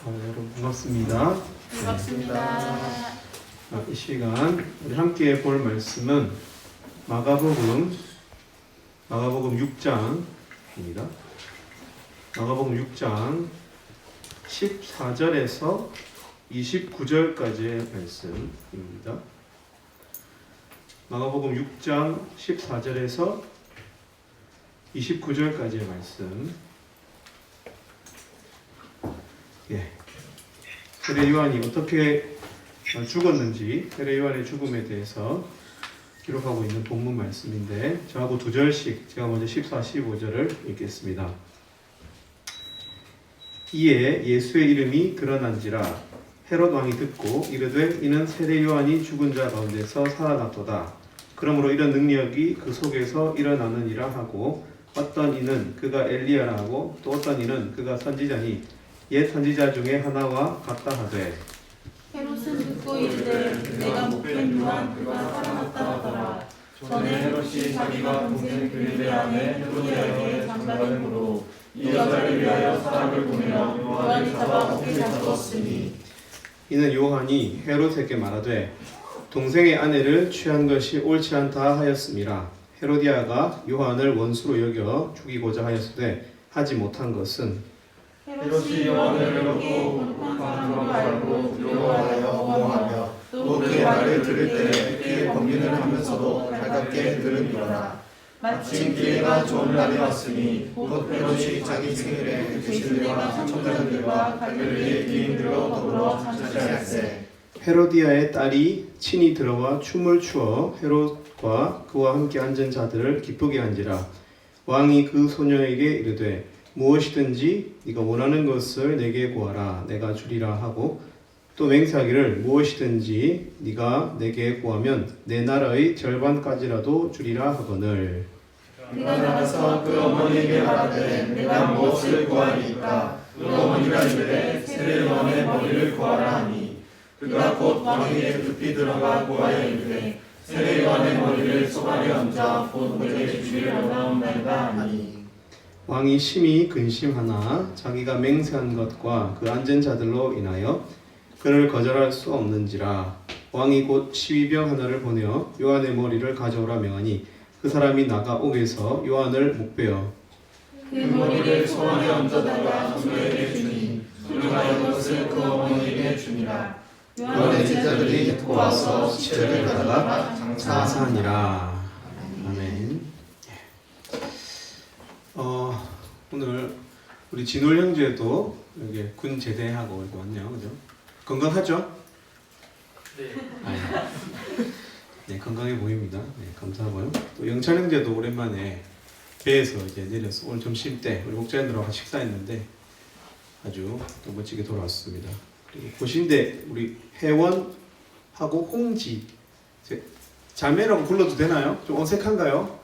여러분 반갑습니다. 반갑습니다. 이 시간 우리 함께 볼 말씀은 마가복음 6장입니다. 마가복음 6장 14절에서 29절까지의 말씀입니다. 마가복음 6장 14절에서 29절까지의 말씀. 세례 요한이 어떻게 죽었는지, 세례 요한의 죽음에 대해서 기록하고 있는 본문 말씀인데, 저하고 두 절씩 제가 먼저 14, 15절을 읽겠습니다. 이에 예수의 이름이 드러난지라 헤롯 왕이 듣고 이르되 이는 세례 요한이 죽은 자 가운데서 살아났도다. 그러므로 이런 능력이 그 속에서 일어나느니라 하고, 어떤 이는 그가 엘리야라 하고 또 어떤 이는 그가 선지자니 옛 선지자 중에 하나와 같다 하되, 헤롯은 듣고 이르되 내가 목된 요한 그가 살아났다 하더라. 전에 헤롯이 자기가 동생 빌립의 아내 헤로디아에게 장가됨으로 이 여자를 위하여 사람을 보내어 요한을 잡아 목에 잡았으니, 이는 요한이 헤롯에게 말하되 동생의 아내를 취한 것이 옳지 않다 하였음이라. 헤로디아가 요한을 원수로 여겨 죽이고자 하였으되 하지 못한 것은 헤롯이 요한을 괴롭고 공판하는 걸 알고 두려워하여 원망하며 또 그의 말을 들을 때에 그의 법문을 하면서도 달갑게 들으리라. 마침 기회가 좋은 날이 왔으니 곧 헤롯이 자기 생일에 귀신들과 청자들과 갈릴리의 귀인들과 더불어 잔치할세. 헤로디아의 딸이 친히 들어와 춤을 추어 헤롯과 그와 함께 앉은 자들을 기쁘게 한지라. 왕이 그 소녀에게 이르되 무엇이든지 네가 원하는 것을 내게 구하라 내가 주리라 하고, 또 맹세하기를 무엇이든지 네가 내게 구하면 내 나라의 절반까지라도 주리라 하거늘. 네가 나가서 그 어머니에게 말하되 내가 무엇을 구하리이까? 그 어머니가 이르되 세례 요한의 머리를 구하라 하니, 그가 곧 왕에게 급히 들어가 구하여 이르되 세례 요한의 머리를 소발에 얹어 곧 내게 주리로나온나이다 하니, 왕이 심히 근심하나 자기가 맹세한 것과 그 앉은 자들로 인하여 그를 거절할 수 없는지라. 왕이 곧 시위병 하나를 보내어 요한의 머리를 가져오라 명하니 그 사람이 나가 옥에서 요한을 목베어 그 머리를 소발에 얹어다가 소녀에게 주니 소녀가 이것을 그 어머니에게 주니라. 요한의 제자들이 듣고 와서 시체를 가져가 장사하니라. 아멘. 오늘 우리 진홀 형제도 여기 군 제대하고 이렇게 왔네요, 그죠? 건강하죠? 네. 네, 건강해 보입니다. 네, 감사하고요. 또 영찬 형제도 오랜만에 배에서 이제 내려서 오늘 점심 때 우리 목자님들하고 같이 식사했는데 아주 또 멋지게 돌아왔습니다. 그리고 보신데 우리 혜원하고 홍지, 자매라고 불러도 되나요? 좀 어색한가요?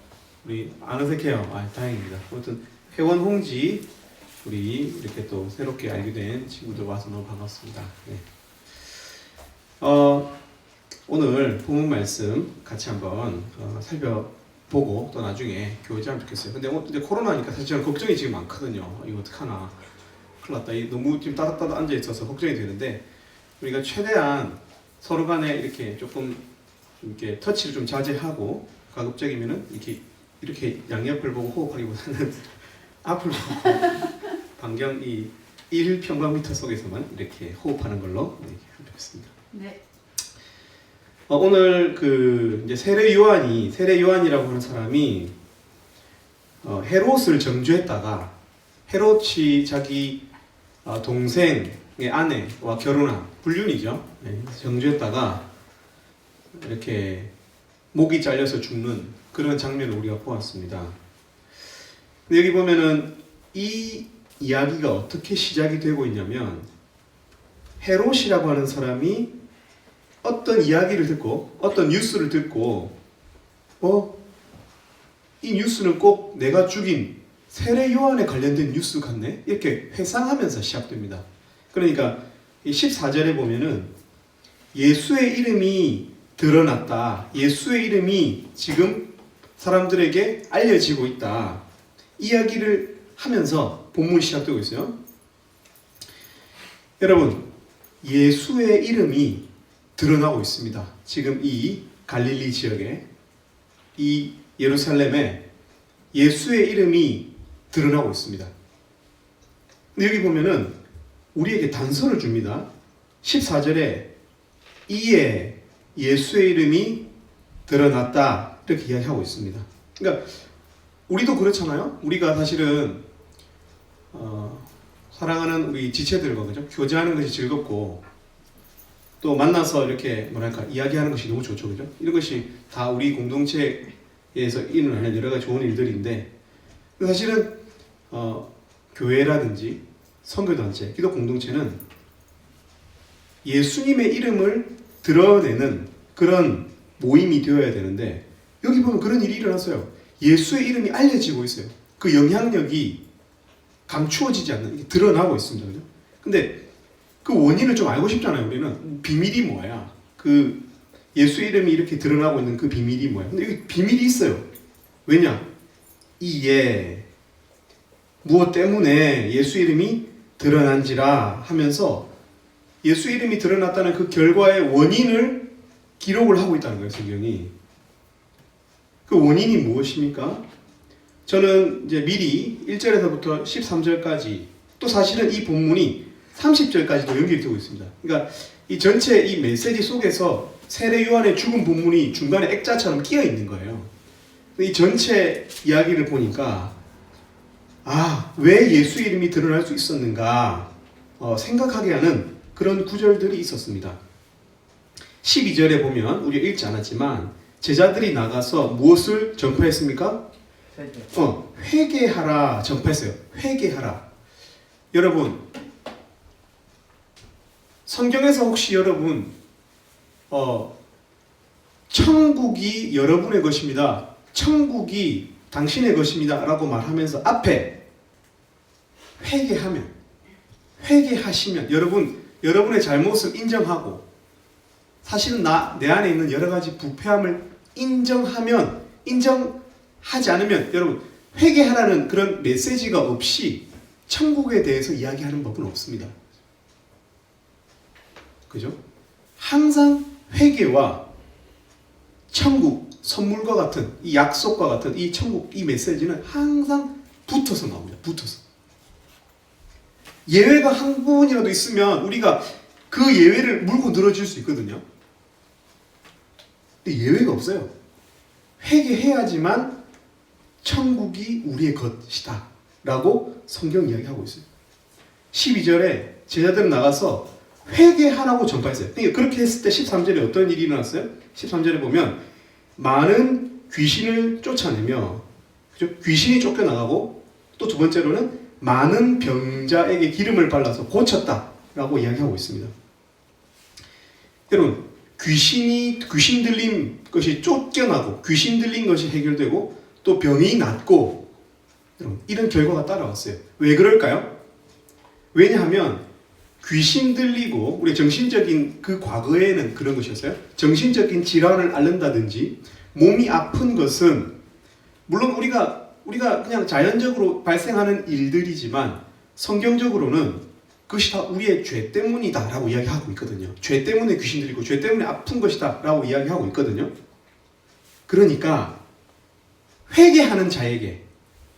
우리 안 어색해요. 다행입니다. 아무튼 혜원, 홍지 우리 이렇게 또 새롭게 알게 된 친구들 와서 너무 반갑습니다. 네. 오늘 본문 말씀 같이 한번 살펴보고 또 나중에 교제하면 좋겠어요. 근데 코로나니까 사실 저는 걱정이 지금 많거든요. 이거 어떡하나, 큰일 났다. 너무 지금 따닥따닥 앉아 있어서 걱정이 되는데, 우리가 최대한 서로 간에 이렇게 조금 이렇게 터치를 좀 자제하고, 가급적이면은 이렇게 양옆을 보고 호흡하기보다는 앞을 보고 반경 이 1평방미터 속에서만 이렇게 호흡하는 걸로 하면 좋겠습니다. 네. 오늘 이제 세례 요한이라고 하는 사람이 헤롯을 정죄했다가 헤롯이 자기 동생의 아내와 결혼한 불륜이죠. 네, 정죄했다가 이렇게 목이 잘려서 죽는 그런 장면을 우리가 보았습니다. 근데 여기 보면은 이 이야기가 어떻게 시작이 되고 있냐면, 헤롯이라고 하는 사람이 어떤 이야기를 듣고 어떤 뉴스를 듣고 이 뉴스는 꼭 내가 죽인 세례 요한에 관련된 뉴스 같네? 이렇게 회상하면서 시작됩니다. 그러니까 이 14절에 보면은 예수의 이름이 드러났다. 예수의 이름이 지금 사람들에게 알려지고 있다. 이야기를 하면서 본문이 시작되고 있어요. 여러분, 예수의 이름이 드러나고 있습니다. 지금 이 갈릴리 지역에, 이 예루살렘에 예수의 이름이 드러나고 있습니다. 근데 여기 보면은 우리에게 단서를 줍니다. 14절에 이에 예수의 이름이 드러났다, 이렇게 이야기하고 있습니다. 그러니까 우리도 그렇잖아요. 우리가 사실은 사랑하는 우리 지체들과 그죠? 교제하는 것이 즐겁고 또 만나서 이렇게 뭐랄까 이야기하는 것이 너무 좋죠, 그죠? 이런 것이 다 우리 공동체에서 일어나는 여러 가지 좋은 일들인데, 사실은 교회라든지 선교단체, 기독 공동체는 예수님의 이름을 드러내는 그런 모임이 되어야 되는데, 여기 보면 그런 일이 일어났어요. 예수의 이름이 알려지고 있어요. 그 영향력이 감추어지지 않는, 드러나고 있습니다. 그죠? 근데 그 원인을 좀 알고 싶잖아요. 우리는 비밀이 뭐야? 그 예수의 이름이 이렇게 드러나고 있는 그 비밀이 뭐야? 근데 여기 비밀이 있어요. 왜냐? 이에 무엇 때문에 예수 이름이 드러난지라 하면서 예수 이름이 드러났다는 그 결과의 원인을 기록을 하고 있다는 거예요, 성경이. 그 원인이 무엇입니까? 저는 이제 미리 1절에서부터 13절까지, 또 사실은 이 본문이 30절까지도 연결이 되고 있습니다. 그러니까 이 전체 이 메시지 속에서 세례 요한의 죽은 본문이 중간에 액자처럼 끼어 있는 거예요. 이 전체 이야기를 보니까 왜 예수 이름이 드러날 수 있었는가 생각하게 하는 그런 구절들이 있었습니다. 12절에 보면 우리가 읽지 않았지만 제자들이 나가서 무엇을 전파했습니까? 회개하라 전파했어요. 회개하라. 여러분, 성경에서 혹시 여러분 천국이 여러분의 것입니다, 천국이 당신의 것입니다 라고 말하면서 앞에 회개하시면 여러분의 잘못을 인정하고 사실은 내 안에 있는 여러 가지 부패함을 인정하지 않으면, 여러분 회개하라는 그런 메시지가 없이 천국에 대해서 이야기하는 법은 없습니다. 그죠? 항상 회개와 천국 선물과 같은 이 약속과 같은 이 천국 이 메시지는 항상 붙어서 나옵니다. 붙어서. 예외가 한 부분이라도 있으면 우리가 그 예외를 물고 늘어질 수 있거든요. 근데 예외가 없어요. 회개해야지만 천국이 우리의 것이다 라고 성경 이야기하고 있어요. 12절에 제자들은 나가서 회개하라고 전파했어요. 그러니까 그렇게 했을 때 13절에 어떤 일이 일어났어요? 13절에 보면 많은 귀신을 쫓아내며, 그죠? 귀신이 쫓겨나가고, 또 두 번째로는 많은 병자에게 기름을 발라서 고쳤다라고 이야기하고 있습니다. 여러분, 귀신 들린 것이 쫓겨나고 귀신 들린 것이 해결되고 또 병이 낫고, 여러분, 이런 결과가 따라왔어요. 왜 그럴까요? 왜냐하면 귀신 들리고 우리 정신적인 그 과거에는 그런 것이었어요. 정신적인 질환을 앓는다든지 몸이 아픈 것은 물론 우리가 그냥 자연적으로 발생하는 일들이지만 성경적으로는 그것이 다 우리의 죄 때문이다 라고 이야기하고 있거든요. 죄 때문에 귀신 들리고 죄 때문에 아픈 것이다 라고 이야기하고 있거든요. 그러니까 회개하는 자에게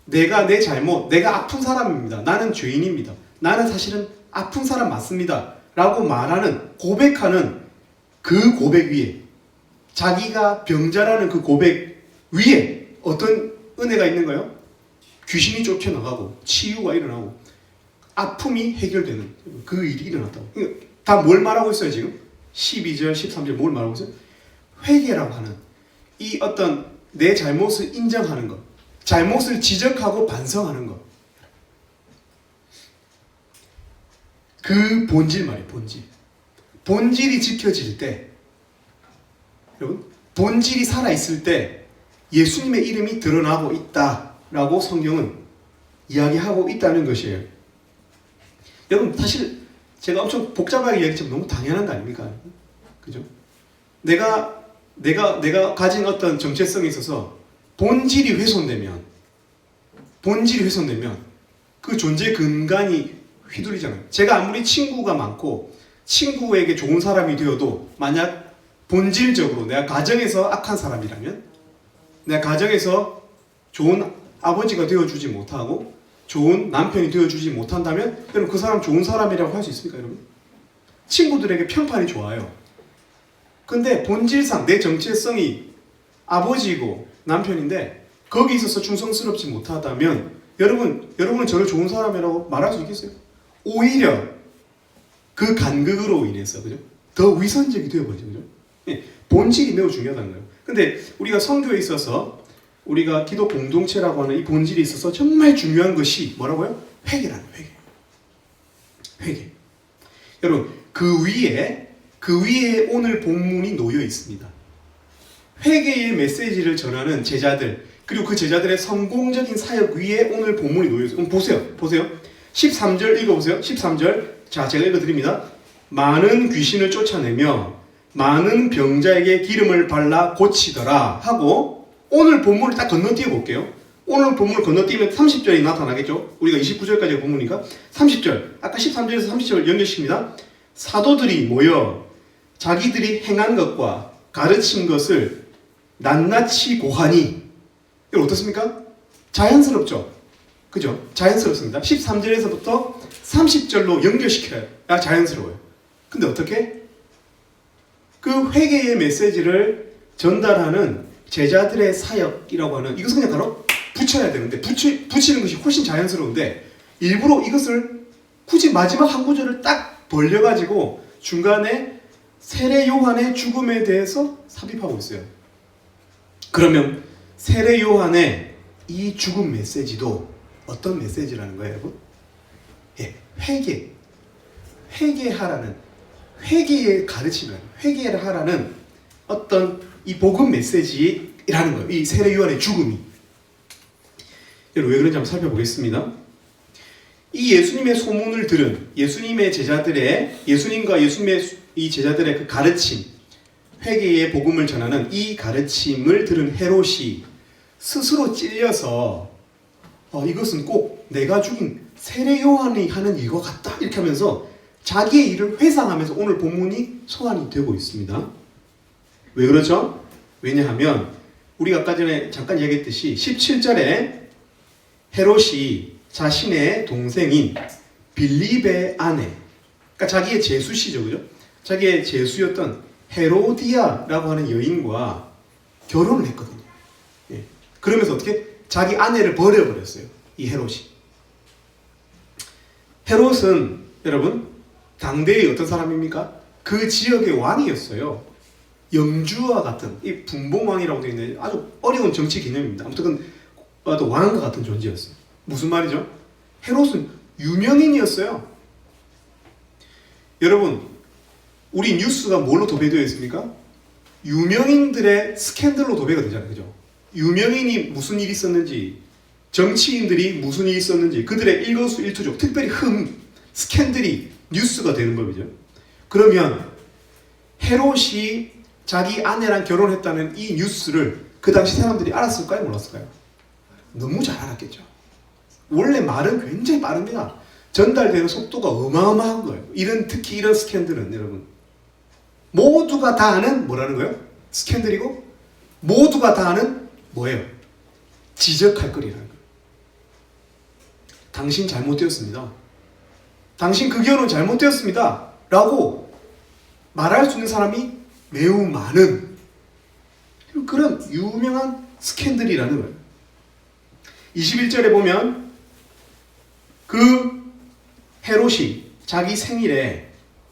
내가 내 잘못, 내가 아픈 사람입니다, 나는 죄인입니다, 나는 사실은 아픈 사람 맞습니다 라고 말하는, 고백하는 그 고백 위에, 자기가 병자라는 그 고백 위에 어떤 은혜가 있는 거예요? 귀신이 쫓겨나가고 치유가 일어나고 아픔이 해결되는 그 일이 일어났다고. 그러니까 다 뭘 말하고 있어요 지금? 12절, 13절 뭘 말하고 있어요? 회개라고 하는 이 어떤 내 잘못을 인정하는 것, 잘못을 지적하고 반성하는 것, 그 본질 말이에요. 본질이 지켜질 때, 여러분, 본질이 살아있을 때 예수님의 이름이 드러나고 있다라고 성경은 이야기하고 있다는 것이에요. 여러분, 사실 제가 엄청 복잡하게 이야기했지만 너무 당연한 거 아닙니까? 그죠? 내가 가진 어떤 정체성에 있어서 본질이 훼손되면 그 존재 근간이 휘둘리잖아요. 제가 아무리 친구가 많고 친구에게 좋은 사람이 되어도 만약 본질적으로 내가 가정에서 악한 사람이라면, 내가 가정에서 좋은 아버지가 되어주지 못하고 좋은 남편이 되어주지 못한다면 여러분 그 사람 좋은 사람이라고 할 수 있습니까? 여러분 친구들에게 평판이 좋아요. 근데 본질상 내 정체성이 아버지고 남편인데 거기 있어서 충성스럽지 못하다면 여러분은 저를 좋은 사람이라고 말할 수 있겠어요? 오히려 그 간극으로 인해서 그죠? 더 위선적이 되어버리죠. 그죠? 예, 본질이 매우 중요하다는 거예요. 근데 우리가 선교에 있어서 우리가 기도 공동체라고 하는 이 본질이 있어서 정말 중요한 것이 뭐라고요? 회개라는 거예요. 회개. 여러분 그 위에 오늘 본문이 놓여 있습니다. 회개의 메시지를 전하는 제자들, 그리고 그 제자들의 성공적인 사역 위에 오늘 본문이 놓여 있어요. 보세요. 13절 읽어보세요. 13절. 자, 제가 읽어드립니다. 많은 귀신을 쫓아내며 많은 병자에게 기름을 발라 고치더라 하고 오늘 본문을 딱 건너뛰어 볼게요. 오늘 본문을 건너뛰면 30절이 나타나겠죠. 우리가 29절까지가 본문이니까 30절. 아까 13절에서 30절 연결시킵니다. 사도들이 모여 자기들이 행한 것과 가르친 것을 낱낱이 고하니. 이거 어떻습니까? 자연스럽죠? 그죠? 자연스럽습니다. 13절에서부터 30절로 연결시켜요. 자연스러워요. 근데 어떻게? 그 회개의 메시지를 전달하는 제자들의 사역이라고 하는 이것은 그냥 바로 붙여야 되는데 붙이는 것이 훨씬 자연스러운데 일부러 이것을 굳이 마지막 한 구절을 딱 벌려가지고 중간에 세례 요한의 죽음에 대해서 삽입하고 있어요. 그러면 세례 요한의 이 죽음 메시지도 어떤 메시지라는 거예요, 여러분? 예, 회개하라는 회개의 가르침을 회개를 하라는 어떤 이 복음 메시지라는 거예요. 이 세례 요한의 죽음이. 여러분 왜 그런지 한번 살펴보겠습니다. 이 예수님의 소문을 들은 예수님의 제자들의 예수님과 예수님의 이 제자들의 그 가르침, 회개의 복음을 전하는 이 가르침을 들은 헤롯이 스스로 찔려서 이것은 꼭 내가 죽인 세례 요한이 하는 일과 같다 이렇게 하면서 자기의 일을 회상하면서 오늘 본문이 소환이 되고 있습니다. 왜 그렇죠? 왜냐하면 우리가 아까 전에 잠깐 얘기했듯이 17절에 헤롯이 자신의 동생인 빌립의 아내, 그러니까 자기의 제수시죠, 그죠? 자기의 제수였던 헤로디아라고 하는 여인과 결혼을 했거든요. 예. 그러면서 어떻게? 자기 아내를 버려버렸어요. 이 헤롯이. 헤롯은 여러분 당대의 어떤 사람입니까? 그 지역의 왕이었어요. 영주와 같은 이 분봉왕이라고 되어 있는 아주 어려운 정치 개념입니다. 아무튼 왕과 같은 존재였어요. 무슨 말이죠? 헤롯은 유명인이었어요. 여러분 우리 뉴스가 뭘로 도배되어 있습니까? 유명인들의 스캔들로 도배가 되잖아요. 그죠? 유명인이 무슨 일이 있었는지, 정치인들이 무슨 일이 있었는지, 그들의 일거수일투족, 특별히 스캔들이 뉴스가 되는 법이죠. 그러면 헤롯이 자기 아내랑 결혼했다는 이 뉴스를 그 당시 사람들이 알았을까요? 몰랐을까요? 너무 잘 알았겠죠. 원래 말은 굉장히 빠릅니다. 전달되는 속도가 어마어마한 거예요. 특히 이런 스캔들은 여러분 모두가 다 아는 뭐라는 거예요? 스캔들이고 모두가 다 아는 뭐예요? 지적할 거리라는 거예요. 당신 잘못되었습니다. 당신 그 결혼 잘못되었습니다. 라고 말할 수 있는 사람이 매우 많은 그런 유명한 스캔들이라는 거예요. 21절에 보면 그 헤롯이 자기 생일에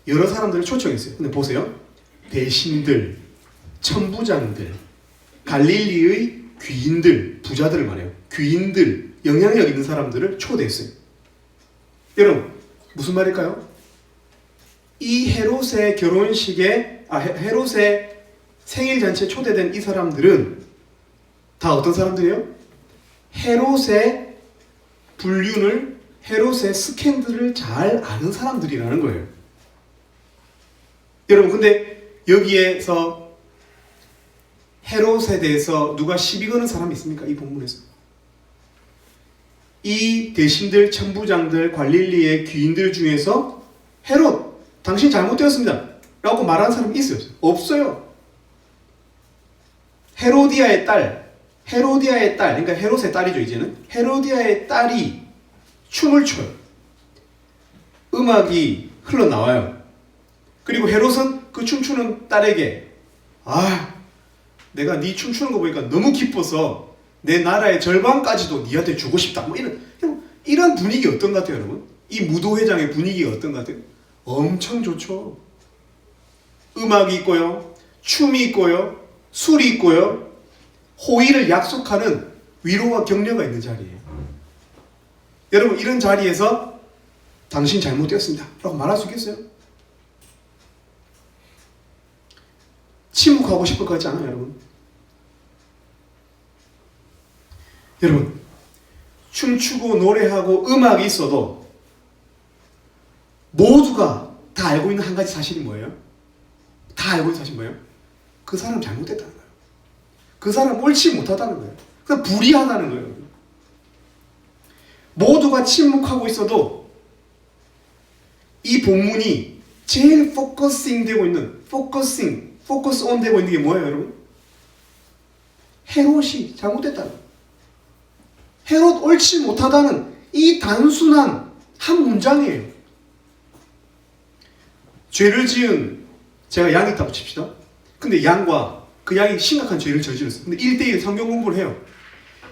여러 사람들을 초청했어요. 근데 보세요. 대신들, 천부장들, 갈릴리의 귀인들, 부자들을 말해요. 귀인들, 영향력 있는 사람들을 초대했어요. 여러분, 무슨 말일까요? 이 헤롯의 결혼식에, 헤롯의 생일잔치에 초대된 이 사람들은 다 어떤 사람들이에요? 헤롯의 불륜을, 헤롯의 스캔들을 잘 아는 사람들이라는 거예요. 여러분, 근데 여기에서 헤롯에 대해서 누가 시비 거는 사람이 있습니까? 이 본문에서. 이 대신들, 천부장들, 관릴리의 귀인들 중에서 헤롯, 당신 잘못되었습니다 라고 말하는 사람이 있어요? 없어요. 헤로디아의 딸, 그러니까 헤롯의 딸이죠. 이제는 헤로디아의 딸이 춤을 춰요. 음악이 흘러나와요. 그리고 헤롯은 그 춤추는 딸에게 내가 네 춤추는 거 보니까 너무 기뻐서 내 나라의 절반까지도 네한테 주고 싶다. 뭐 이런 분위기 어떤 것 같아요, 여러분? 이 무도회장의 분위기가 어떤 것 같아요? 엄청 좋죠. 음악이 있고요, 춤이 있고요, 술이 있고요, 호의를 약속하는 위로와 격려가 있는 자리예요. 여러분, 이런 자리에서 당신 잘못되었습니다 라고 말할 수 있겠어요? 침묵하고 싶을 것 같지 않아요, 여러분? 여러분, 춤추고 노래하고 음악이 있어도 모두가 다 알고 있는 한 가지 사실이 뭐예요? 다 알고 있는 사실이 뭐예요? 그 사람 잘못됐다는 거예요. 그 사람 옳지 못하다는 거예요. 그냥 불의하다는 거예요. 모두가 침묵하고 있어도 이 본문이 제일 포커스 온 되고 있는 게 뭐예요, 여러분? 헤롯이 잘못됐다는 거예요. 헤롯 옳지 못하다는 이 단순한 한 문장이에요. 죄를 지은 제가 양이 있다고 칩시다. 근데 양과 그 양이 심각한 죄를 저질렀어요. 근데 1대1 성경 공부를 해요.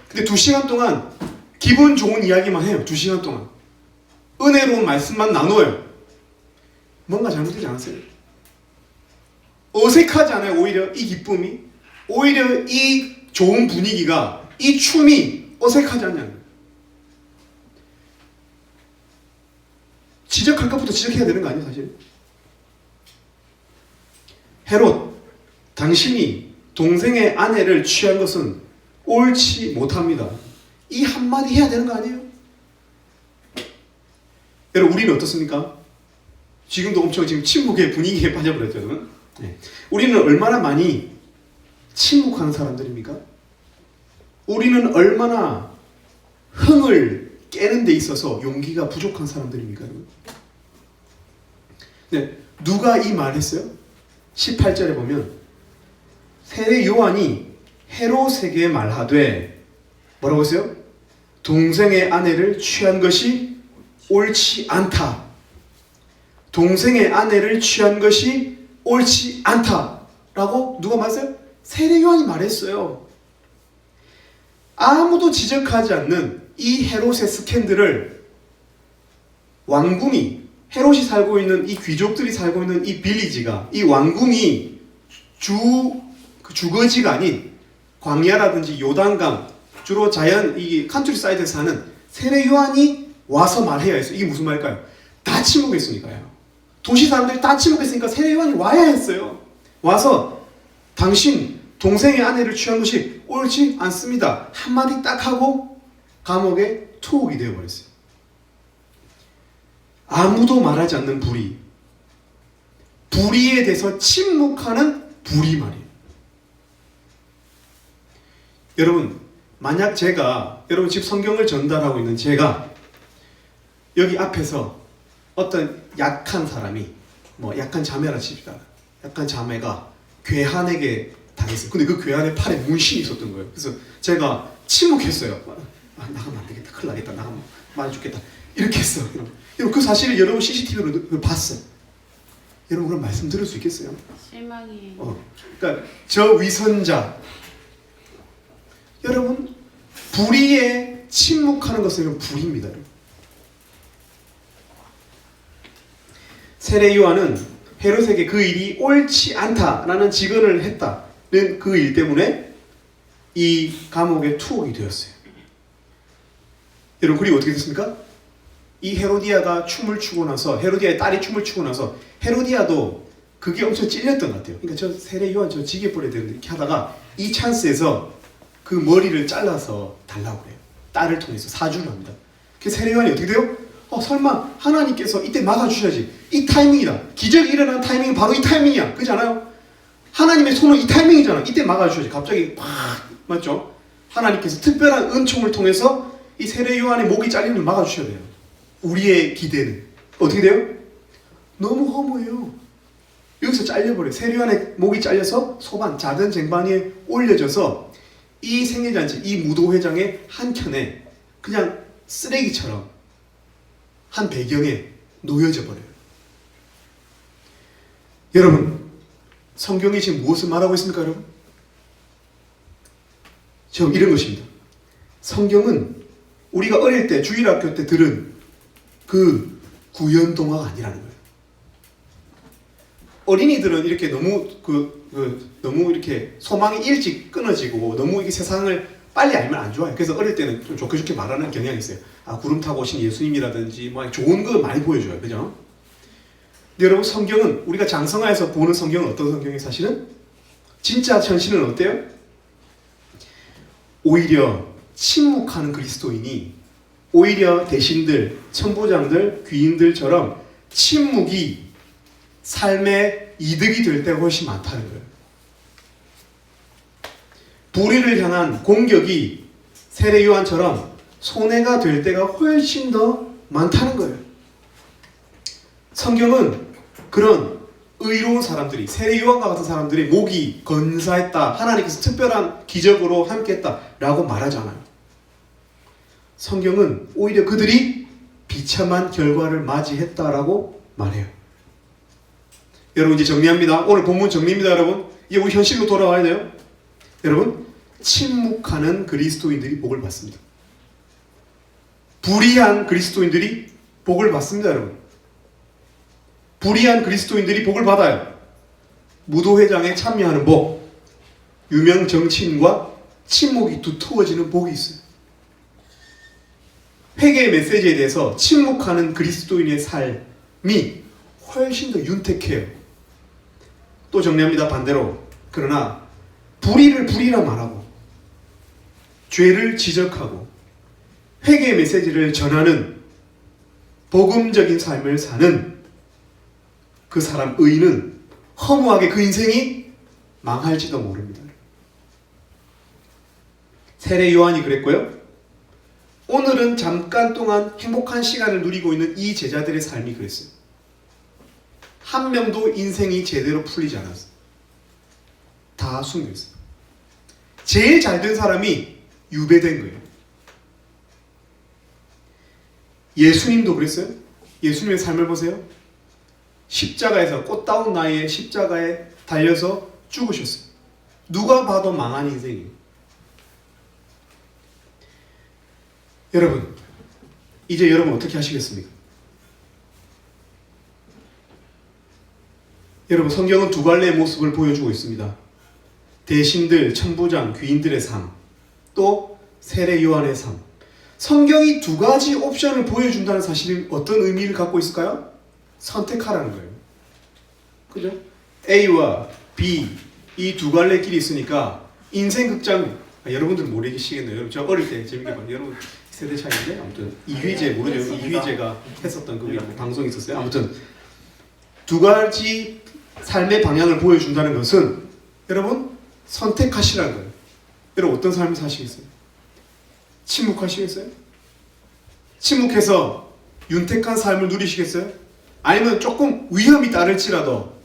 근데 2시간 동안 기분 좋은 이야기만 해요. 2시간 동안. 은혜로운 말씀만 나눠요. 뭔가 잘못되지 않았어요? 어색하지 않아요? 오히려 이 기쁨이? 오히려 이 좋은 분위기가, 이 춤이 어색하지 않냐는 거예요. 지적할 것부터 지적해야 되는 거 아니에요, 사실? 헤롯, 당신이 동생의 아내를 취한 것은 옳지 못합니다. 이 한마디 해야 되는 거 아니에요? 여러분, 우리는 어떻습니까? 지금도 엄청 침묵의 분위기에 빠져버렸죠, 여러분. 네. 우리는 얼마나 많이 침묵하는 사람들입니까? 우리는 얼마나 흥을 깨는 데 있어서 용기가 부족한 사람들입니까, 여러분? 네, 누가 이 말했어요? 18절에 보면 세례 요한이 헤롯에게 말하되 뭐라고 했어요? 동생의 아내를 취한 것이 옳지 않다. 동생의 아내를 취한 것이 옳지 않다라고 누가 말했어요? 세례 요한이 말했어요. 아무도 지적하지 않는 이 헤롯의 스캔들을 왕궁이, 헤롯이 살고 있는 이 귀족들이 살고 있는 이 빌리지가, 이 왕궁이 주거지가 아닌 광야라든지 요단강, 주로 자연 이 컨트리 사이드에서 사는 세례 요한이 와서 말해야 했어요. 이게 무슨 말일까요? 다 침묵했으니까요. 도시 사람들이 다 침묵했으니까 세례 요한이 와야 했어요. 와서 당신 동생의 아내를 취한 것이 옳지 않습니다. 한마디 딱 하고 감옥에 투옥이 되어버렸어요. 아무도 말하지 않는 불의. 불의에 대해서 침묵하는 불의 말이에요. 여러분, 만약 여러분 집 성경을 전달하고 있는 제가 여기 앞에서 어떤 약한 사람이, 약한 자매라 칩시다. 약한 자매가 괴한에게 당했어요. 근데 그 괴한의 팔에 문신이 있었던 거예요. 그래서 제가 침묵했어요. 나가면 안 되겠다. 큰일 나겠다. 나가면 많이 죽겠다. 이렇게 했어요. 여러분, 그 사실을 여러분 CCTV로 봤어요. 여러분, 그럼 말씀 들을 수 있겠어요? 실망이에요. 그러니까 저 위선자, 여러분, 불의에 침묵하는 것은 불의입니다. 세례 요한은 헤롯에게 그 일이 옳지 않다라는 직언을 했다는 그 일 때문에 이 감옥에 투옥이 되었어요. 여러분, 그리고 어떻게 됐습니까? 이 헤로디아가 춤을 추고 나서, 헤로디아의 딸이 춤을 추고 나서 헤로디아도 그게 엄청 찔렸던 것 같아요. 그러니까 저 세례 요한 저 지게 버려야 되는데 이렇게 하다가 이 찬스에서 그 머리를 잘라서 달라고 해요. 딸을 통해서 사주를 합니다. 그래서 세례 요한이 어떻게 돼요? 설마 하나님께서 이때 막아주셔야지. 이 타이밍이다. 기적이 일어난 타이밍은 바로 이 타이밍이야. 그렇지 않아요? 하나님의 손은 이 타이밍이잖아. 이때 막아주셔야지. 갑자기 팍, 맞죠? 하나님께서 특별한 은총을 통해서 이 세례 요한의 목이 잘리는 걸 막아주셔야 돼요. 우리의 기대는 어떻게 돼요? 너무 허무해요. 여기서 잘려버려요. 세례 요한의 목이 잘려서 소반, 자든 쟁반 위에 올려져서 이 생일잔치, 이 무도회장의 한켠에 그냥 쓰레기처럼 한 배경에 놓여져 버려요. 여러분, 성경이 지금 무엇을 말하고 있습니까, 여러분? 지금 이런 것입니다. 성경은 우리가 어릴 때 주일학교 때 들은 그 구연동화가 아니라는 거예요. 어린이들은 이렇게 너무 너무 이렇게 소망이 일찍 끊어지고 너무 이 세상을 빨리 알면 안 좋아요. 그래서 어릴 때는 좀 좋게 좋게 말하는 경향이 있어요. 아, 구름 타고 오신 예수님이라든지 뭐 좋은 거 많이 보여줘요. 그죠? 근데 여러분, 성경은 우리가 장성하에서 보는 성경은 어떤 성경이 사실은 진짜 현실은 어때요? 오히려 침묵하는 그리스도인이 오히려 대신들, 천부장들, 귀인들처럼 침묵이 삶의 이득이 될 때가 훨씬 많다는 거예요. 불의를 향한 공격이 세례 요한처럼 손해가 될 때가 훨씬 더 많다는 거예요. 성경은 그런 의로운 사람들이, 세례 요한과 같은 사람들이 목이 건사했다, 하나님께서 특별한 기적으로 함께했다 라고 말하지 않아요. 성경은 오히려 그들이 비참한 결과를 맞이했다라고 말해요. 여러분, 이제 정리합니다. 오늘 본문 정리입니다. 여러분, 이제 우리 현실로 돌아와야 돼요. 여러분, 침묵하는 그리스도인들이 복을 받습니다. 불의한 그리스도인들이 복을 받습니다. 여러분, 불의한 그리스도인들이 복을 받아요. 무도회장에 참여하는 복, 유명 정치인과 침묵이 두터워지는 복이 있어요. 회개의 메시지에 대해서 침묵하는 그리스도인의 삶이 훨씬 더 윤택해요. 또 정리합니다. 반대로, 그러나 불의를 불의라 말하고 죄를 지적하고 회개의 메시지를 전하는 복음적인 삶을 사는 그 사람, 의인은 허무하게 그 인생이 망할지도 모릅니다. 세례 요한이 그랬고요. 오늘은 잠깐 동안 행복한 시간을 누리고 있는 이 제자들의 삶이 그랬어요. 한 명도 인생이 제대로 풀리지 않았어요. 다 숨겨있어요. 제일 잘 된 사람이 유배된 거예요. 예수님도 그랬어요. 예수님의 삶을 보세요. 십자가에서, 꽃다운 나이에 십자가에 달려서 죽으셨어요. 누가 봐도 망한 인생이에요. 여러분, 이제 여러분 어떻게 하시겠습니까? 여러분, 성경은 두 갈래의 모습을 보여주고 있습니다. 대신들, 천부장, 귀인들의 삶, 또 세례 요한의 삶. 성경이 두 가지 옵션을 보여준다는 사실은 어떤 의미를 갖고 있을까요? 선택하라는 거예요. 그죠? A와 B, 이 두 갈래 길이 있으니까 인생 극장, 여러분들 모르시겠네요. 여러분, 저 어릴 때 재밌게 봐요. 여러분 세대 차이인데, 아무튼 이휘재 모르죠? 이휘재가 했었던 그 방송이 있었어요. 아무튼 두 가지 삶의 방향을 보여준다는 것은 여러분 선택하시라는 거예요. 여러분 어떤 삶을 사시겠어요? 침묵하시겠어요? 침묵해서 윤택한 삶을 누리시겠어요? 아니면 조금 위험이 따를지라도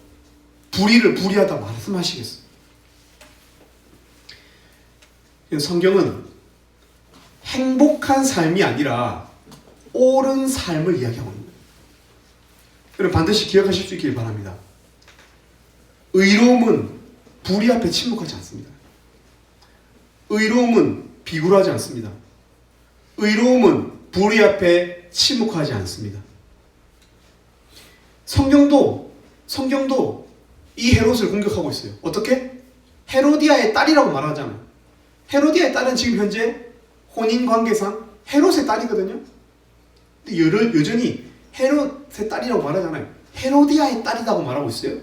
불의를 불의하다 말씀하시겠어요? 성경은 행복한 삶이 아니라 옳은 삶을 이야기하고 있는 거예요. 여러분 반드시 기억하실 수 있길 바랍니다. 의로움은 불의 앞에 침묵하지 않습니다. 의로움은 비굴하지 않습니다. 의로움은 불의 앞에 침묵하지 않습니다. 성경도 이 헤롯을 공격하고 있어요. 어떻게? 헤로디아의 딸이라고 말하잖아요. 헤로디아의 딸은 지금 현재 혼인관계상 헤롯의 딸이거든요. 근데 여전히 헤롯의 딸이라고 말하잖아요. 헤로디아의 딸이라고 말하고 있어요.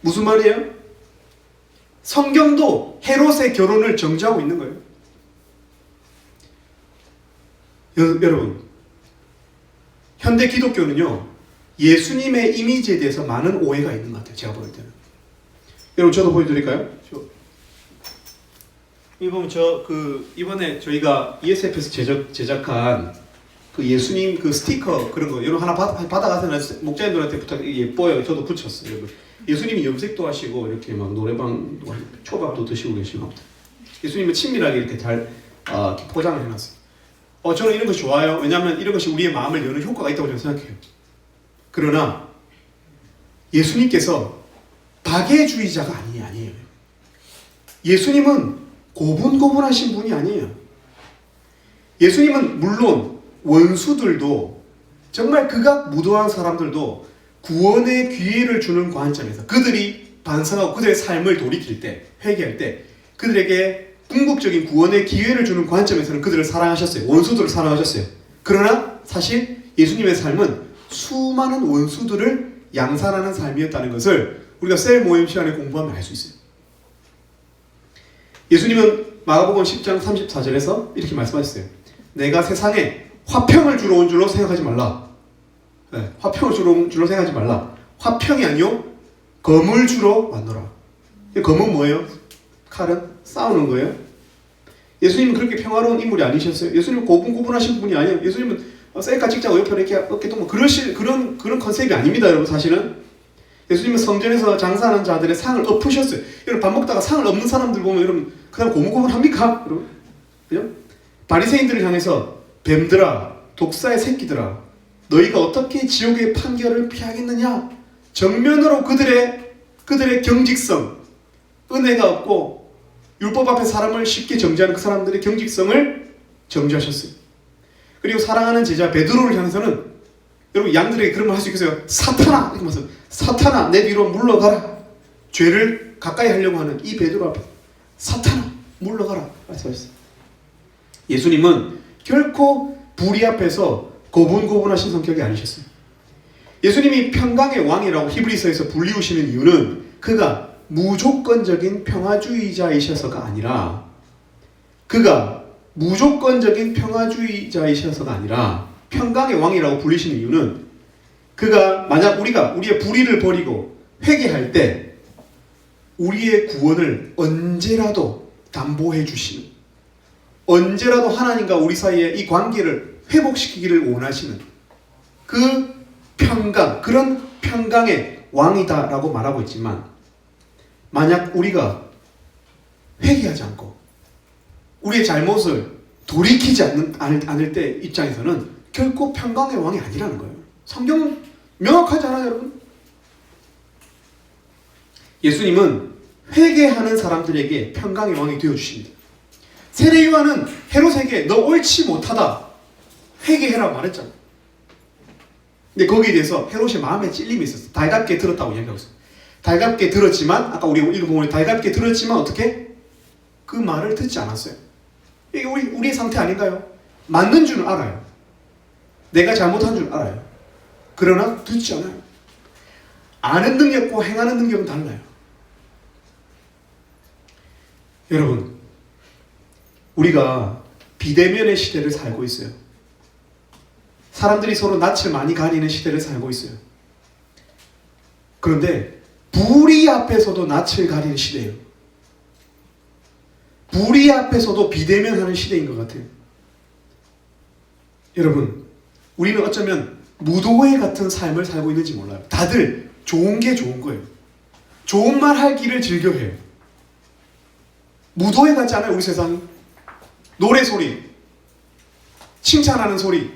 무슨 말이에요? 성경도 헤롯의 결혼을 정죄하고 있는 거예요. 여러분, 현대 기독교는요, 예수님의 이미지에 대해서 많은 오해가 있는 것 같아요. 제가 볼 때는. 여러분, 저도 보여드릴까요? 이 보면 이번에 저희가 ESF에서 제작한 그 예수님 그 스티커 그런 거 여러분 하나 받아가서 목자님들한테 부탁 예뻐요. 저도 붙였어요. 여러분. 예수님이 염색도 하시고 이렇게 막 노래방도 하시고 초밥도 드시고 계시고 예수님은 친밀하게 이렇게 잘 포장을 해놨어요. 저는 이런 거 좋아요. 왜냐하면 이런 것이 우리의 마음을 여는 효과가 있다고 저는 생각해요. 그러나 예수님께서 박애주의자가 아니에요. 예수님은 고분고분하신 분이 아니에요. 예수님은 물론 원수들도 정말 극악무도한 사람들도 구원의 기회를 주는 관점에서 그들이 반성하고 그들의 삶을 돌이킬 때 회개할 때 그들에게 궁극적인 구원의 기회를 주는 관점에서는 그들을 사랑하셨어요. 원수들을 사랑하셨어요. 그러나 사실 예수님의 삶은 수많은 원수들을 양산하는 삶이었다는 것을 우리가 셀 모임 시간에 공부하면 알 수 있어요. 예수님은 마가복음 10장 34절에서 이렇게 말씀하셨어요. 내가 세상에 화평을 주러 온 줄로 생각하지 말라. 네, 화평을 주러 온 줄로 생각하지 말라. 화평이 아니요 검을 주러 왔노라. 검은 뭐예요? 칼은 싸우는 거예요. 예수님은 그렇게 평화로운 인물이 아니셨어요. 예수님은 고분고분하신 분이 아니에요. 예수님은 셀카 찍자고 옆에 이렇게 어깨 동무 그런 컨셉이 아닙니다, 여러분. 사실은 예수님은 성전에서 장사하는 자들의 상을 엎으셨어요. 여러분 밥 먹다가 상을 엎는 사람들 보면 여러분 그다음 고분고분합니까? 여러분, 그죠? 바리새인들을 향해서 뱀들아, 독사의 새끼들아, 너희가 어떻게 지옥의 판결을 피하겠느냐? 정면으로 그들의 경직성, 은혜가 없고 율법 앞에 사람을 쉽게 정죄하는 그 사람들의 경직성을 정죄하셨어요. 그리고 사랑하는 제자 베드로를 향해서는 여러분 양들에게 그런 말 할 수 있겠어요? 사탄아! 이렇게 말해서 사탄아 내 뒤로 물러가라. 죄를 가까이 하려고 하는 이 베드로 앞에 사탄아 물러가라 말씀하셨어요. 예수님은 결코 불의 앞에서 고분고분하신 성격이 아니셨어요. 예수님이 평강의 왕이라고 히브리서에서 불리우시는 이유는 그가 무조건적인 평화주의자이셔서가 아니라 평강의 왕이라고 불리시는 이유는 그가 만약 우리가 우리의 불의를 버리고 회개할 때 우리의 구원을 언제라도 담보해 주시는, 언제라도 하나님과 우리 사이의 이 관계를 회복시키기를 원하시는 그 평강, 그런 평강의 왕이다라고 말하고 있지만 만약 우리가 회개하지 않고 우리의 잘못을 돌이키지 않을 때 입장에서는 결코 평강의 왕이 아니라는 거예요. 성경은 명확하지 않아요, 여러분? 예수님은 회개하는 사람들에게 평강의 왕이 되어주십니다. 세례 요한은 헤롯에게 너 옳지 못하다 회개해라 말했잖아요. 근데 거기에 대해서 헤롯의 마음에 찔림이 있었어요. 달갑게 들었다고 이야기하고 있어요. 달갑게 들었지만 아까 우리 읽어보면 달갑게 들었지만 어떻게? 그 말을 듣지 않았어요. 이게 우리의 상태 아닌가요? 맞는 줄은 알아요. 내가 잘못한 줄 알아요. 그러나 듣지 않아요. 아는 능력과 행하는 능력은 달라요. 여러분, 우리가 비대면의 시대를 살고 있어요. 사람들이 서로 낯을 많이 가리는 시대를 살고 있어요. 그런데 불의 앞에서도 낯을 가리는 시대예요. 불의 앞에서도 비대면하는 시대인 것 같아요. 여러분, 우리는 어쩌면 무도회 같은 삶을 살고 있는지 몰라요. 다들 좋은 게 좋은 거예요. 좋은 말 하기를 즐겨해요. 무도회 같지 않아요, 우리 세상이? 노래 소리, 칭찬하는 소리,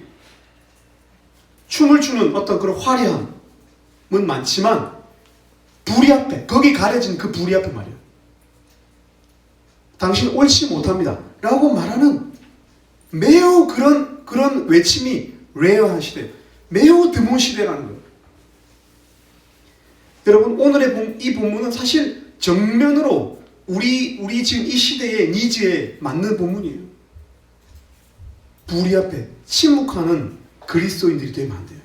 춤을 추는 어떤 그런 화려함은 많지만 불의 앞에, 거기 가려진 그 불의 앞에 말이에요. 당신 옳지 못합니다 라고 말하는 매우 그런 외침이 레어한 시대, 매우 드문 시대라는 거예요. 여러분, 오늘의 이 본문은 사실 정면으로 우리 지금 이 시대의 니즈에 맞는 본문이에요. 불의 앞에 침묵하는 그리스도인들이 되면 안 돼요.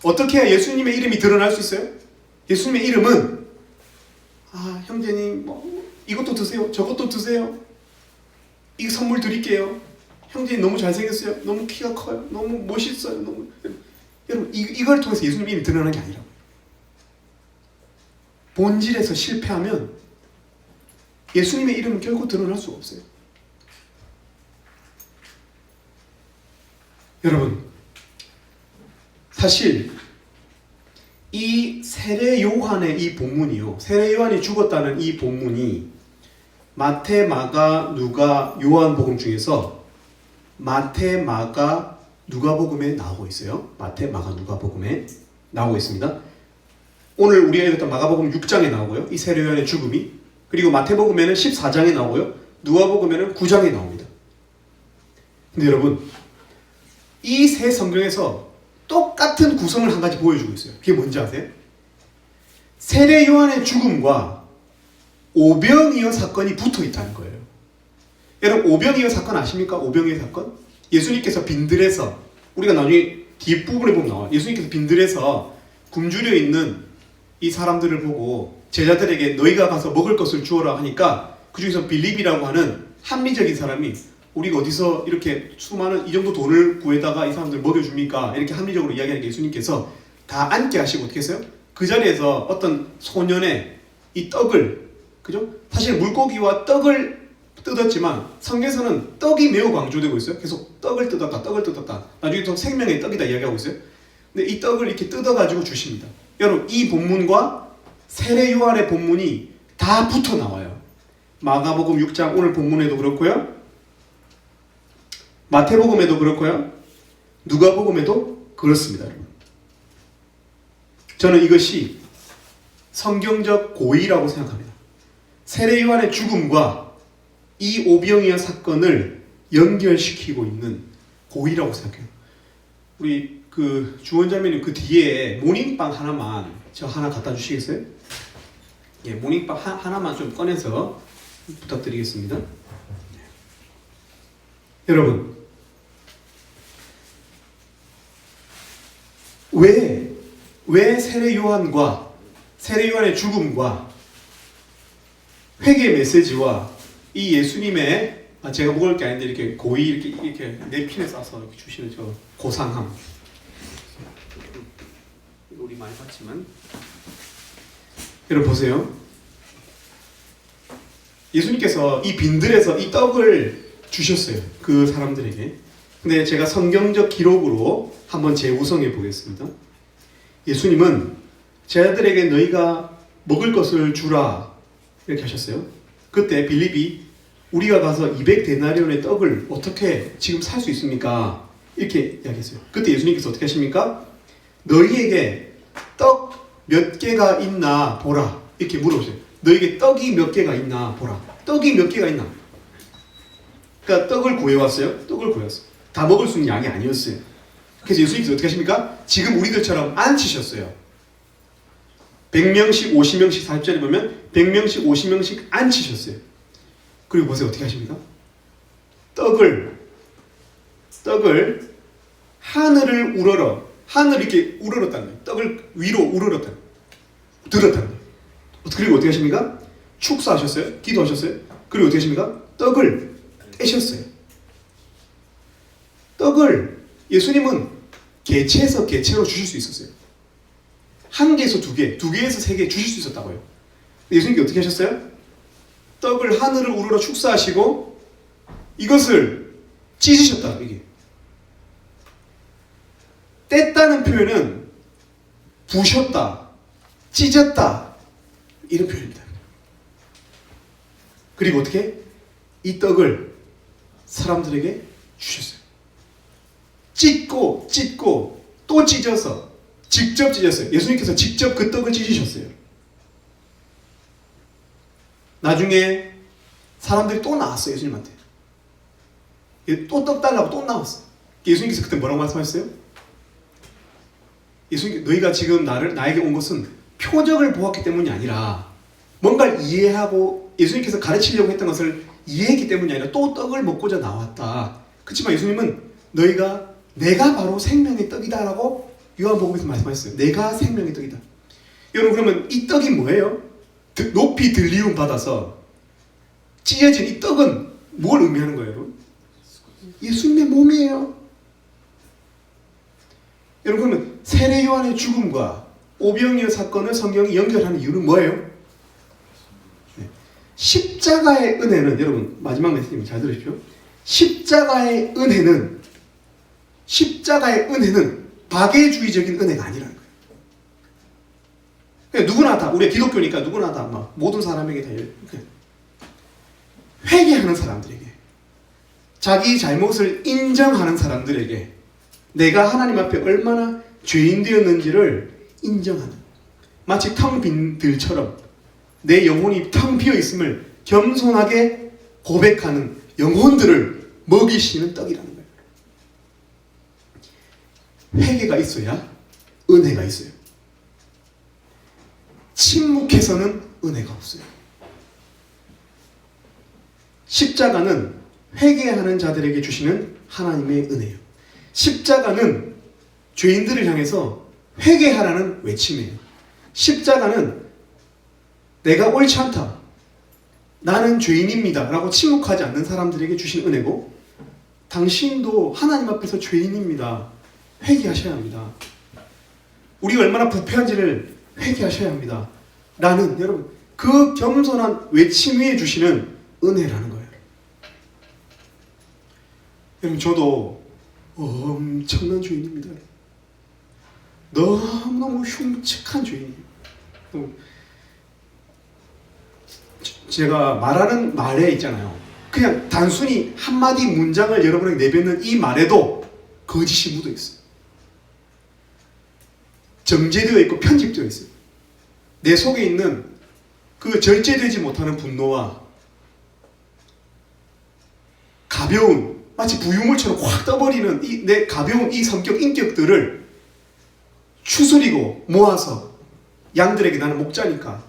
어떻게 해야 예수님의 이름이 드러날 수 있어요? 예수님의 이름은 형제님 이것도 드세요, 저것도 드세요, 이 선물 드릴게요, 형제님 너무 잘생겼어요, 너무 키가 커요, 너무 멋있어요, 여러분 이걸 통해서 예수님 이름이 드러나는 게 아니라고요. 본질에서 실패하면 예수님의 이름은 결코 드러날 수가 없어요. 여러분, 사실 이 세례 요한의 이 본문이요, 세례 요한이 죽었다는 이 본문이 마태, 마가, 누가, 요한복음 중에서 마태, 마가, 누가복음에 나오고 있어요. 마태, 마가, 누가복음에 나오고 있습니다. 오늘 우리가 읽었던 마가복음 6장에 나오고요, 이 세례 요한의 죽음이. 그리고 마태복음에는 14장에 나오고요, 누가복음에는 9장에 나옵니다. 근데 여러분, 이 세 성경에서 똑같은 구성을 한 가지 보여주고 있어요. 그게 뭔지 아세요? 세례 요한의 죽음과 오병이어 사건이 붙어 있다는 거예요. 여러분, 오병이어 사건 아십니까? 오병이어 사건? 예수님께서 빈들에서, 우리가 나중에 뒷부분에 보면 나와요. 예수님께서 빈들에서 굶주려 있는 이 사람들을 보고 제자들에게 너희가 가서 먹을 것을 주어라 하니까, 그 중에서 빌립이라고 하는 합리적인 사람이 우리가 어디서 이렇게 수많은 이 정도 돈을 구해다가 이 사람들 먹여줍니까? 이렇게 합리적으로 이야기하니까 예수님께서 다 앉게 하시고 어떻게 했어요? 그 자리에서 어떤 소년의 이 떡을, 그죠? 사실 물고기와 떡을 뜯었지만 성경에서는 떡이 매우 강조되고 있어요. 계속 떡을 뜯었다. 나중에 또 생명의 떡이다 이야기하고 있어요. 근데 이 떡을 이렇게 뜯어가지고 주십니다. 여러분, 이 본문과 세례 요한의 본문이 다 붙어 나와요. 마가복음 6장 오늘 본문에도 그렇고요, 마태복음에도 그렇고요, 누가복음에도 그렇습니다. 저는 이것이 성경적 고의라고 생각합니다. 세례 요한의 죽음과 이 오병이어 사건을 연결시키고 있는 고의라고 생각해요. 우리 그 주원자매님 그 뒤에 모닝빵 하나만 저 하나 갖다 주시겠어요? 예, 모닝빵 하나만 좀 꺼내서 부탁드리겠습니다. 여러분, 왜 세례 요한과 세례 요한의 죽음과 회개 메시지와 이 예수님의, 제가 먹을 게 아닌데 이렇게 고이 이렇게 냅킨에 싸서 이렇게 주시는 저 고상함, 우리 많이 봤지만, 여러분 보세요. 예수님께서 이 빈들에서 이 떡을 주셨어요, 그 사람들에게. 근데 제가 성경적 기록으로 한번 재구성해 보겠습니다. 예수님은 제자들에게 너희가 먹을 것을 주라 이렇게 하셨어요. 그때 빌립이 우리가 가서 200데나리온의 떡을 어떻게 지금 살 수 있습니까? 이렇게 이야기했어요. 그때 예수님께서 어떻게 하십니까? 너희에게 떡 몇 개가 있나 보라 이렇게 물어보세요. 너희에게 떡이 몇 개가 있나 보라. 떡이 몇 개가 있나? 그러니까 떡을 구해왔어요. 떡을 구해왔어요. 다 먹을 수 있는 양이 아니었어요. 그래서 예수님께서 어떻게 하십니까? 지금 우리들처럼 앉히셨어요. 100명씩 50명씩 40절에 보면 100명씩 50명씩 앉히셨어요. 그리고 보세요. 어떻게 하십니까? 떡을 하늘을 우러러, 하늘 이렇게 우러렀다는 거예요. 떡을 위로 우러렀다는 거예요. 들었다는 거예요. 그리고 어떻게 하십니까? 축사하셨어요. 기도하셨어요. 그리고 어떻게 하십니까? 떡을 떼셨어요. 떡을 예수님은 개체에서 개체로 주실 수 있었어요. 한 개에서 두 개, 두 개에서 세 개 주실 수 있었다고요. 예수님께 어떻게 하셨어요? 떡을 하늘을 우러러 축사하시고 이것을 찢으셨다. 이게 뗐다는 표현은 부셨다, 찢었다 이런 표현입니다. 그리고 어떻게? 이 떡을 사람들에게 주셨어요. 찢고 또 찢어서 직접 찢었어요. 예수님께서 직접 그 떡을 찢으셨어요. 나중에 사람들이 또 나왔어요. 예수님한테 또 떡 달라고 또 나왔어. 예수님께서 그때 뭐라고 말씀하셨어요? 예수님, 너희가 지금 나에게 온 것은 표적을 보았기 때문이 아니라 뭔가를 이해하고 예수님께서 가르치려고 했던 것을 이해했기 때문이 아니라 또 떡을 먹고자 나왔다. 그렇지만 예수님은 내가 바로 생명의 떡이다라고 요한복음에서 말씀하셨어요. 내가 생명의 떡이다. 여러분, 그러면 이 떡이 뭐예요? 높이 들리움 받아서 찢어진 이 떡은 뭘 의미하는 거예요, 여러분? 예수님의 몸이에요. 여러분, 그러면 세례 요한의 죽음과 오병이어 사건을 성경이 연결하는 이유는 뭐예요? 십자가의 은혜는, 여러분 마지막 메시지 잘 들으십시오. 십자가의 은혜는 박애주의적인 은혜가 아니라는 거예요. 그러니까 누구나 다, 우리가 기독교니까 누구나 다 막 모든 사람에게 다 회개하는 사람들에게, 자기 잘못을 인정하는 사람들에게 내가 하나님 앞에 얼마나 죄인 되었는지를 인정하는, 마치 텅 빈 들처럼 내 영혼이 텅 비어 있음을 겸손하게 고백하는 영혼들을 먹이시는 떡이라는 거예요. 회개가 있어야 은혜가 있어요. 침묵해서는 은혜가 없어요. 십자가는 회개하는 자들에게 주시는 하나님의 은혜예요. 십자가는 죄인들을 향해서 회개하라는 외침이에요. 십자가는 내가 옳지 않다, 나는 죄인입니다 라고 침묵하지 않는 사람들에게 주신 은혜고, 당신도 하나님 앞에서 죄인입니다, 회개하셔야 합니다, 우리가 얼마나 부패한지를 회개하셔야 합니다 라는, 여러분, 그 겸손한 외침 위에 주시는 은혜라는 거예요. 여러분, 저도 엄청난 죄인입니다. 너무너무 흉측한 죄인이에요. 제가 말하는 말에 있잖아요, 그냥 단순히 한마디 문장을 여러분에게 내뱉는 이 말에도 거짓이 묻어 있어요. 정제되어 있고 편집되어 있어요. 내 속에 있는 그 절제되지 못하는 분노와 가벼운, 마치 부유물처럼 확 떠버리는 내 가벼운 이 성격, 인격들을 추스리고 모아서, 양들에게 나는 목자니까,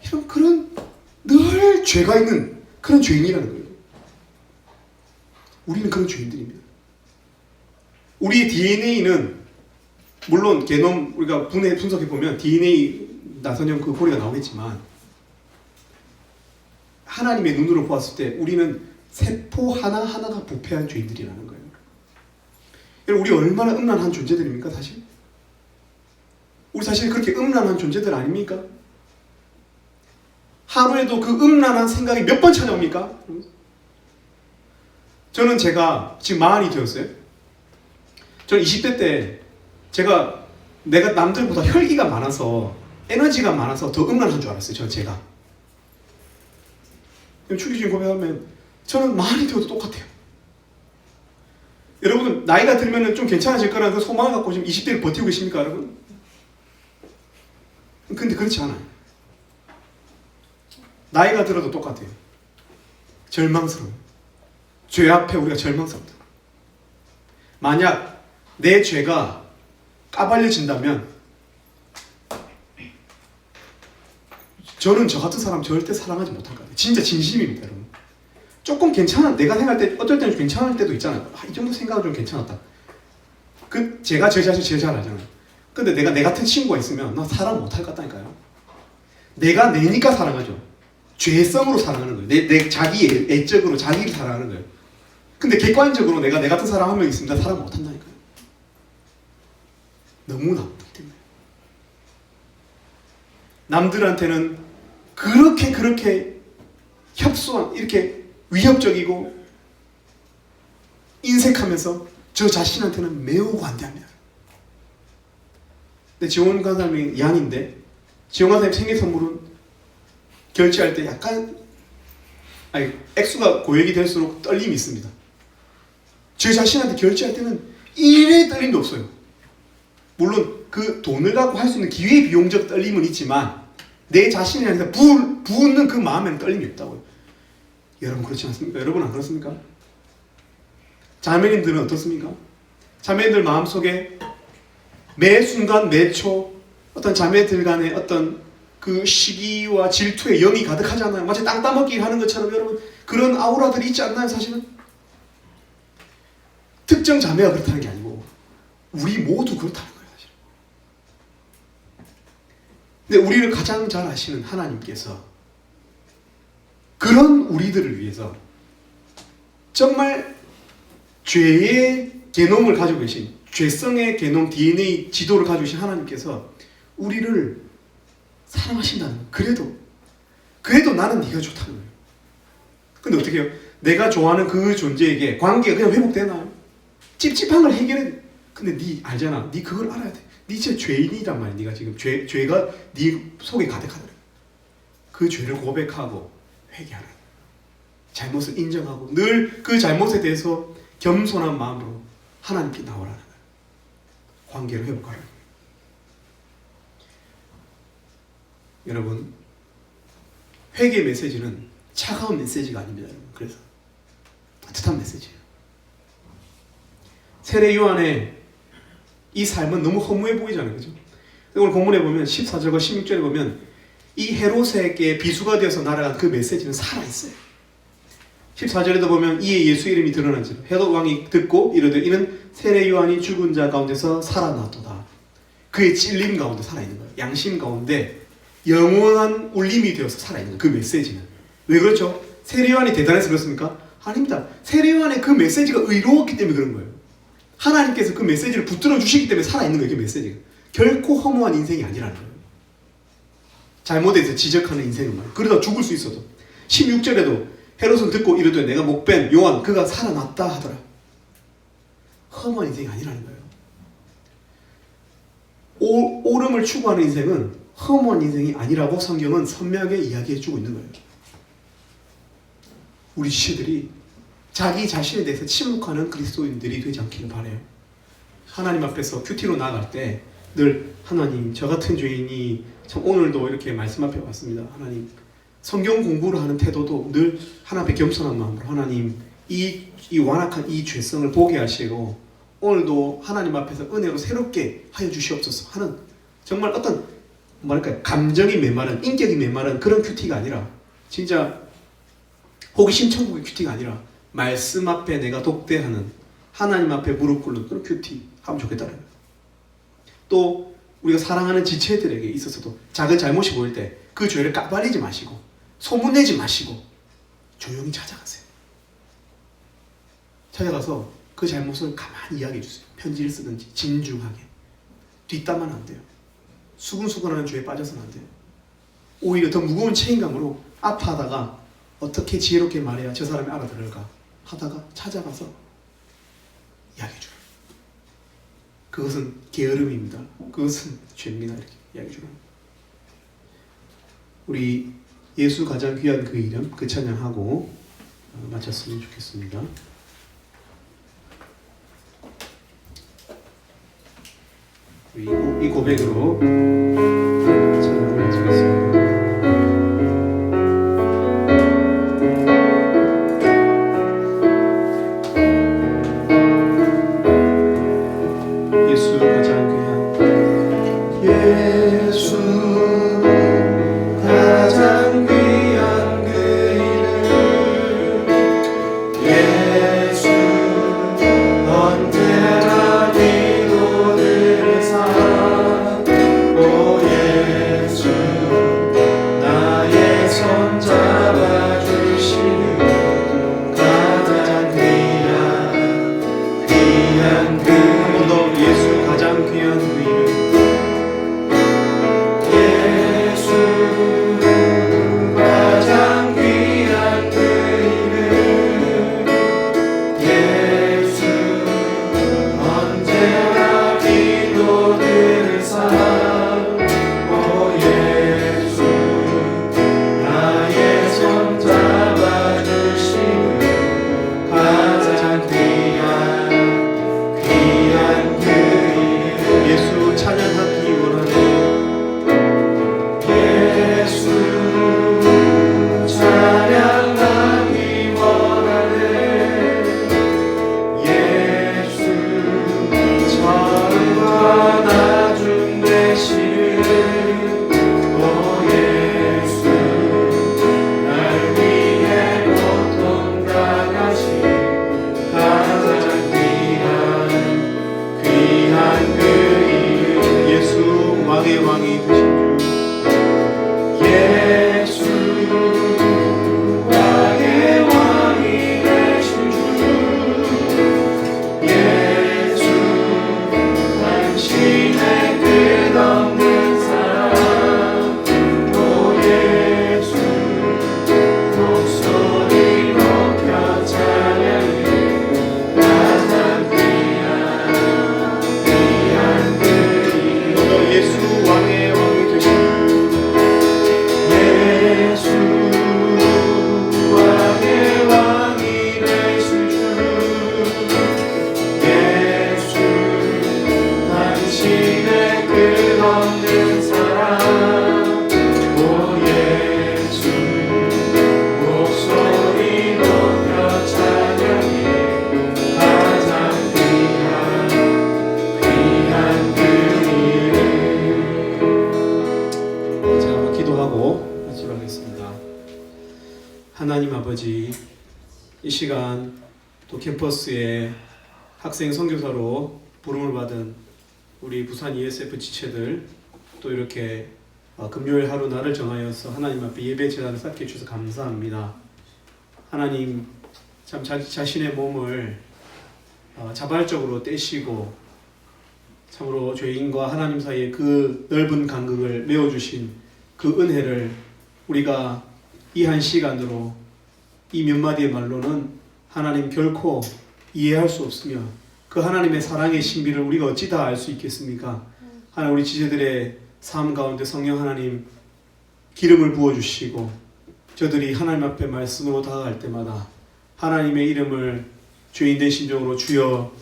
이런 그런 늘 죄가 있는 그런 죄인이라는 거예요. 우리는 그런 죄인들입니다. 우리의 DNA는, 물론 게놈 우리가 분석해 보면 DNA 나선형 그 고리가 나오겠지만, 하나님의 눈으로 보았을 때 우리는 세포 하나하나가 부패한 죄인들이라는 거예요. 여러분, 우리 얼마나 음란한 존재들입니까 사실? 우리 사실 그렇게 음란한 존재들 아닙니까? 하루에도 그 음란한 생각이 몇 번 찾아옵니까? 저는 제가 지금 40이 되었어요. 저는 20대 때 내가 남들보다 혈기가 많아서, 에너지가 많아서 더 음란한 줄 알았어요. 제가. 추기적인 고백하면 저는 40이 되어도 똑같아요. 여러분은 나이가 들면 좀 괜찮아질 거라는 그 소망을 갖고 지금 20대를 버티고 계십니까, 여러분? 근데 그렇지 않아요. 나이가 들어도 똑같아요. 절망스러워요. 죄 앞에 우리가 절망스럽다. 만약 내 죄가 까발려진다면 저는 저 같은 사람 절대 사랑하지 못할 것 같아요. 진짜 진심입니다, 여러분. 조금 괜찮은, 내가 생각할 때 어떨 때는 괜찮을 때도 있잖아요. 이 정도 생각은 좀 괜찮았다. 제가 제 자신 제일 잘 알잖아요. 근데 내가 내 같은 친구가 있으면 나 사랑 못할 것 같다니까요. 내가 내니까 사랑하죠. 죄성으로 사랑하는 거예요. 내 자기 애적으로 자기를 사랑하는 거예요. 근데 객관적으로 내가 내 같은 사람 한 명 있으면 나 사랑 못한다니까요. 너무 나쁘기 때문에. 남들한테는 그렇게 협소한, 이렇게 위협적이고 인색하면서 저 자신한테는 매우 관대합니다. 근데 지원 간사님이 양인데, 지원 간사님 생일 선물은 결제할 때 약간, 액수가 고액이 될수록 떨림이 있습니다. 제 자신한테 결제할 때는 일의 떨림도 없어요. 물론 그 돈을 갖고 할 수 있는 기회비용적 떨림은 있지만 내 자신에 대해서 부는 그 마음에는 떨림이 없다고요. 여러분 그렇지 않습니까? 여러분 안 그렇습니까? 자매님들은 어떻습니까? 자매님들 마음속에 매 순간 매초 어떤 자매들 간의 어떤 그 시기와 질투의 영이 가득하잖아요. 마치 땅 따먹기 하는 것처럼 여러분 그런 아우라들이 있지 않나요 사실은? 특정 자매가 그렇다는 게 아니고 우리 모두 그렇다는 거예요 사실. 근데 우리를 가장 잘 아시는 하나님께서 그런 우리들을 위해서 정말 죄의 게놈을 가지고 계신, 죄성의 게놈 DNA 지도를 가지고 계신 하나님께서 우리를 사랑하신다는 거예요. 그래도 그래도 나는 네가 좋다는 거예요. 근데 어떻게 해요? 내가 좋아하는 그 존재에게 관계가 그냥 회복되나요? 찝찝한 걸 해결해야 돼. 근데 네 알잖아. 네 그걸 알아야 돼. 네 진짜 죄인이란 말이야. 네가 지금 죄가 네 속에 가득하다. 그 죄를 고백하고 회개하라. 잘못을 인정하고 늘 그 잘못에 대해서 겸손한 마음으로 하나님께 나오라는 거예요. 관계를 회복하라. 여러분, 회개 메시지는 차가운 메시지가 아닙니다. 여러분. 그래서 따뜻한 메시지예요. 세례 요한의 이 삶은 너무 허무해 보이잖아요. 그죠? 오늘 본문에 보면 14절과 16절에 보면 이 헤롯에게 비수가 되어서 날아간 그 메시지는 살아있어요. 14절에도 보면 이에 예수 이름이 드러난지라 헤롯 왕이 듣고 이르되 이는 세례 요한이 죽은 자 가운데서 살아났도다. 그의 찔림 가운데 살아있는 거예요. 양심 가운데 영원한 울림이 되어서 살아있는 거예요. 그 메시지는. 왜 그렇죠? 세례 요한이 대단해서 그렇습니까? 아닙니다. 세례 요한의 그 메시지가 의로웠기 때문에 그런 거예요. 하나님께서 그 메시지를 붙들어 주시기 때문에 살아있는 거예요. 그 메시지가. 결코 허무한 인생이 아니라는 거예요. 잘못에 대해서 지적하는 인생은 말이에요. 그러다 죽을 수 있어도. 16절에도 헤롯은 듣고 이르되 내가 목벤 요한 그가 살아났다 하더라. 허무한 인생이 아니라는 거예요. 옳음을 추구하는 인생은 허무한 인생이 아니라고 성경은 선명하게 이야기해주고 있는 거예요. 우리 지체들이 자기 자신에 대해서 침묵하는 그리스도인들이 되지 않기를 바라요. 하나님 앞에서 큐티로 나아갈 때 늘 하나님 저 같은 죄인이 참 오늘도 이렇게 말씀 앞에 왔습니다. 하나님 성경 공부를 하는 태도도 늘 하나님 앞에 겸손한 마음으로 하나님 이 완악한 이 죄성을 보게 하시고 오늘도 하나님 앞에서 은혜로 새롭게 하여 주시옵소서 하는 정말 어떤 뭐랄까요 감정이 메마른 인격이 메마른 그런 큐티가 아니라 진짜 호기심 천국의 큐티가 아니라 말씀 앞에 내가 독대하는 하나님 앞에 무릎 꿇는 그런 큐티 하면 좋겠다는 거예요. 또 우리가 사랑하는 지체들에게 있어서도 작은 잘못이 보일 때 그 죄를 까발리지 마시고 소문내지 마시고 조용히 찾아가세요. 찾아가서 그 잘못을 가만히 이야기해 주세요. 편지를 쓰든지 진중하게. 뒷담화는 안 돼요. 수근수근하는 죄에 빠져서는 안 돼요. 오히려 더 무거운 책임감으로 아파하다가 어떻게 지혜롭게 말해야 저 사람이 알아들을까 하다가 찾아가서 이야기해 줘요. 그것은 게으름입니다. 그것은 죄입니다. 이렇게 이야기해 주는 거예요. 우리 예수 가장 귀한 그 이름 그 찬양하고 마쳤으면 좋겠습니다. 이 고백으로 찬양을 마치겠습니다. 예수 가장 귀한 예수 가장 귀한 그 이름 예수 언제나 믿고 늘 사 오 기도하고 마치겠습니다. 하나님 아버지, 이 시간 또 캠퍼스에 학생 선교사로 부름을 받은 우리 부산 ESF 지체들, 또 이렇게 금요일 하루 날을 정하여서 하나님 앞에 예배 제단을 쌓게 해주셔서 감사합니다. 하나님, 참 자신의 몸을 자발적으로 떼시고 참으로 죄인과 하나님 사이의 그 넓은 간극을 메워주신 그 은혜를 우리가 이 한 시간으로 이 몇 마디의 말로는 하나님 결코 이해할 수 없으며 그 하나님의 사랑의 신비를 우리가 어찌 다 알 수 있겠습니까? 하나님, 우리 지체들의 삶 가운데 성령 하나님 기름을 부어주시고 저들이 하나님 앞에 말씀으로 다가갈 때마다 하나님의 이름을 죄인된 심정으로 주여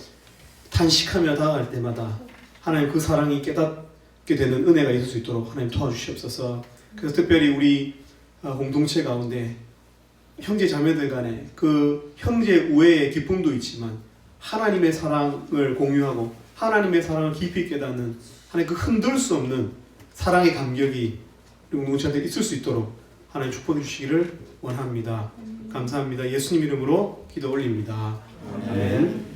탄식하며 다가갈 때마다 하나님 그 사랑이 깨닫게 되는 은혜가 있을 수 있도록 하나님 도와주시옵소서. 그래서 특별히 우리 공동체 가운데 형제 자매들 간에 그 형제 우애의 기쁨도 있지만 하나님의 사랑을 공유하고 하나님의 사랑을 깊이 깨닫는 하나님 그 흔들 수 없는 사랑의 감격이 우리 공동체한테 있을 수 있도록 하나님 축복해 주시기를 원합니다. 감사합니다. 예수님 이름으로 기도 올립니다. 아멘.